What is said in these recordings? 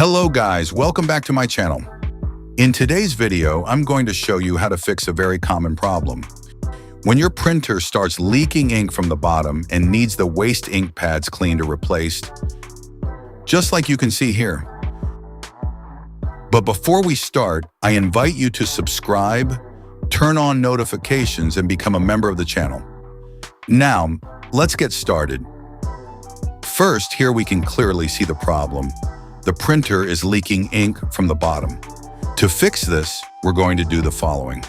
Hello guys, welcome back to my channel. In today's video, I'm going to show you how to fix a very common problem. When your printer starts leaking ink from the bottom and needs the waste ink pads cleaned or replaced, just like you can see here. But before we start, I invite you to subscribe, turn on notifications, and become a member of the channel. Now, let's get started. First, here we can clearly see the problem. The printer is leaking ink from the bottom. To fix this, we're going to do the following.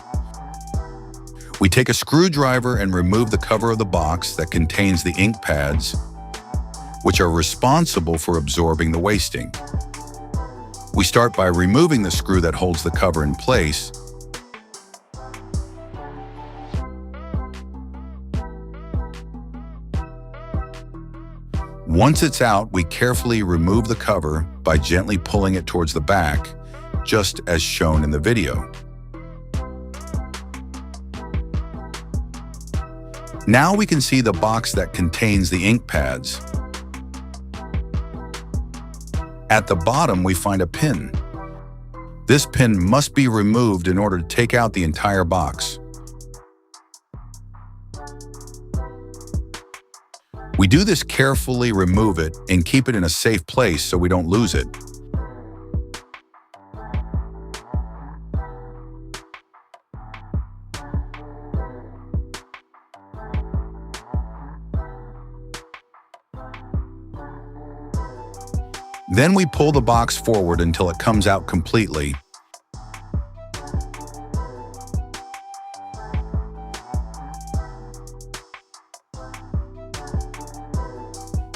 We take a screwdriver and remove the cover of the box that contains the ink pads, which are responsible for absorbing the waste ink. We start by removing the screw that holds the cover in place. Once it's out, we carefully remove the cover by gently pulling it towards the back, just as shown in the video. Now we can see the box that contains the ink pads. At the bottom, we find a pin. This pin must be removed in order to take out the entire box. We do this carefully, remove it, and keep it in a safe place so we don't lose it. Then we pull the box forward until it comes out completely.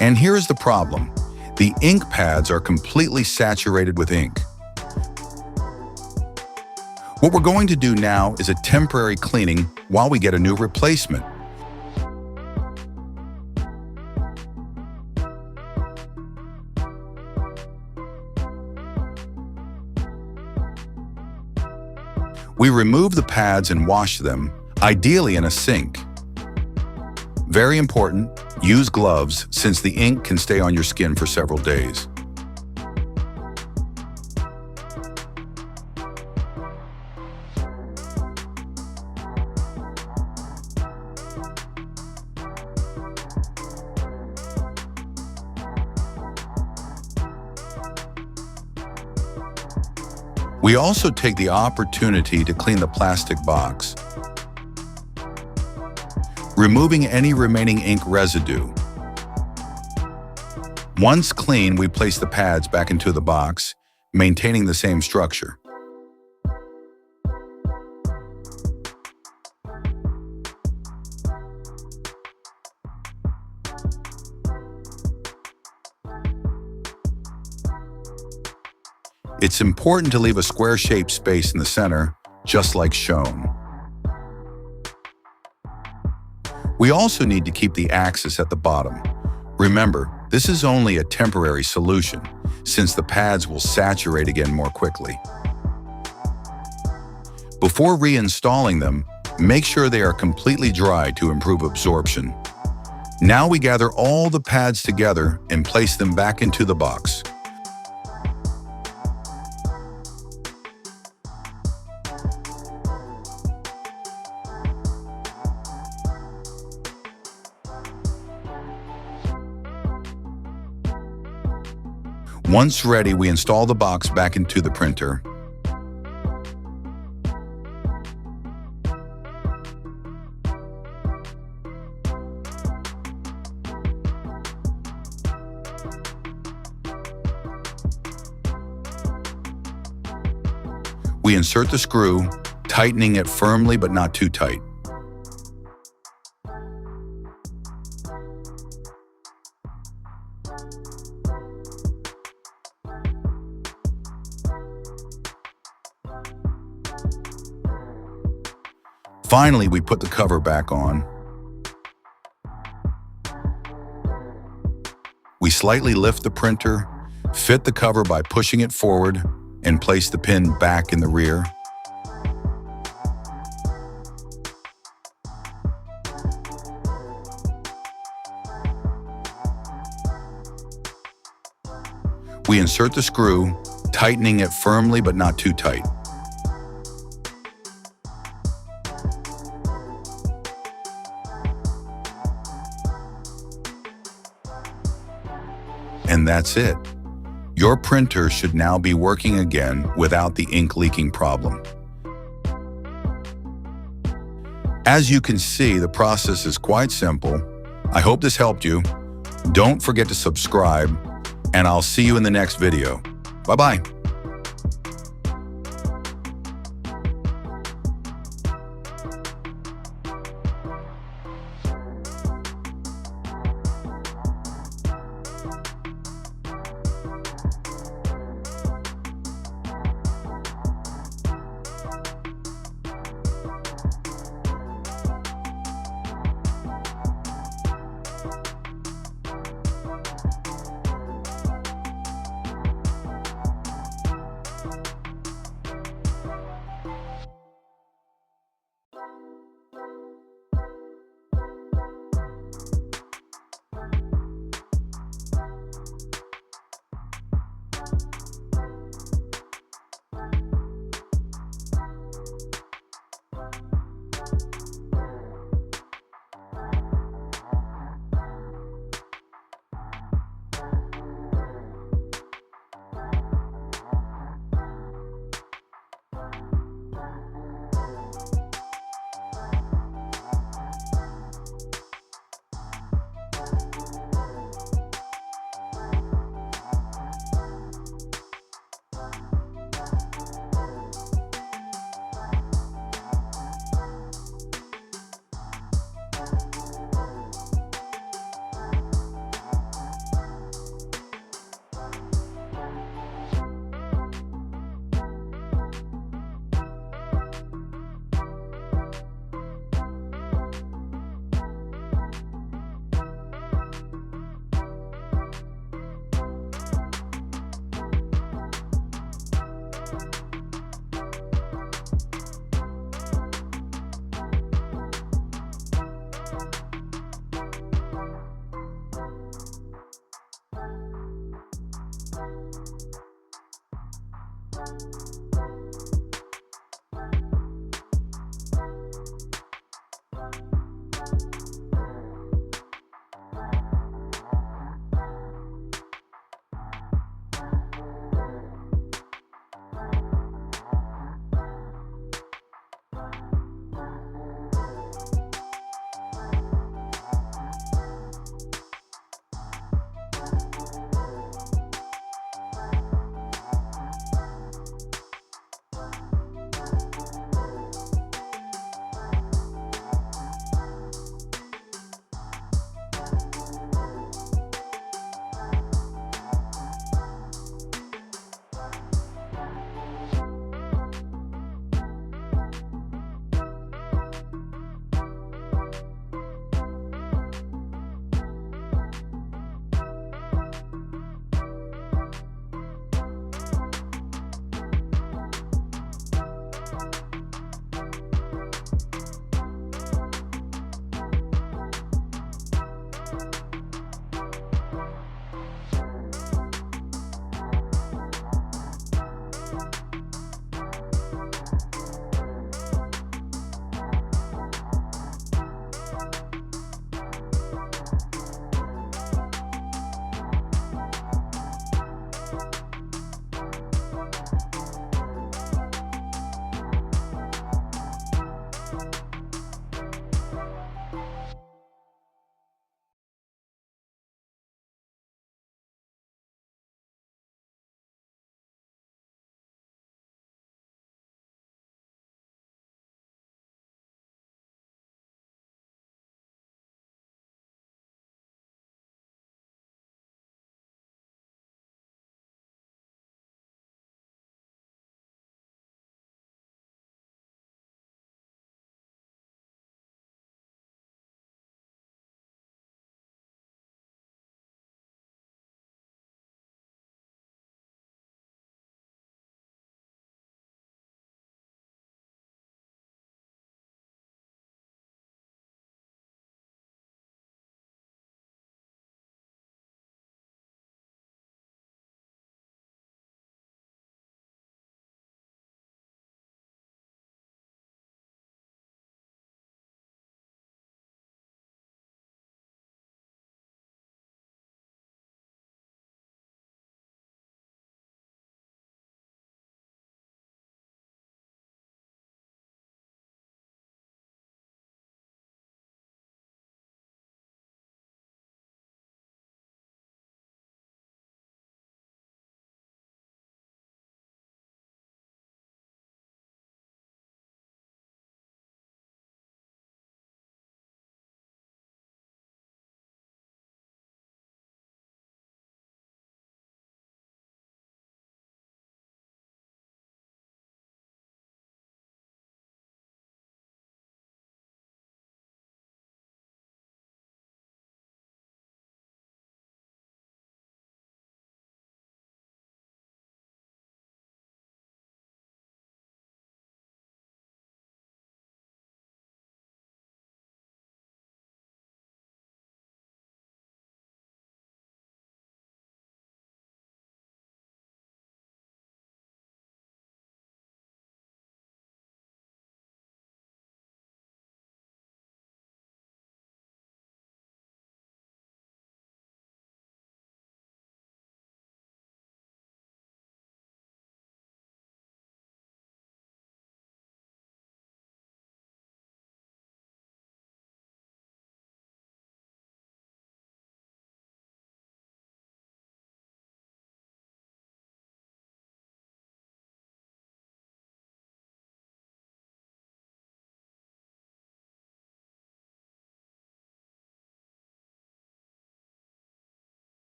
And here's the problem. The ink pads are completely saturated with ink. What we're going to do now is a temporary cleaning while we get a new replacement. We remove the pads and wash them, ideally in a sink. Very important, use gloves since the ink can stay on your skin for several days. We also take the opportunity to clean the plastic box, removing any remaining ink residue. Once clean, we place the pads back into the box, maintaining the same structure. It's important to leave a square-shaped space in the center, just like shown. We also need to keep the axis at the bottom. Remember, this is only a temporary solution, since the pads will saturate again more quickly. Before reinstalling them, make sure they are completely dry to improve absorption. Now we gather all the pads together and place them back into the box. Once ready, we install the box back into the printer. We insert the screw, tightening it firmly but not too tight. Finally, we put the cover back on. We slightly lift the printer, fit the cover by pushing it forward, and place the pin back in the rear. We insert the screw, tightening it firmly but not too tight. And that's it. Your printer should now be working again without the ink leaking problem. As you can see, the process is quite simple. I hope this helped you. Don't forget to subscribe, and I'll see you in the next video. Bye-bye.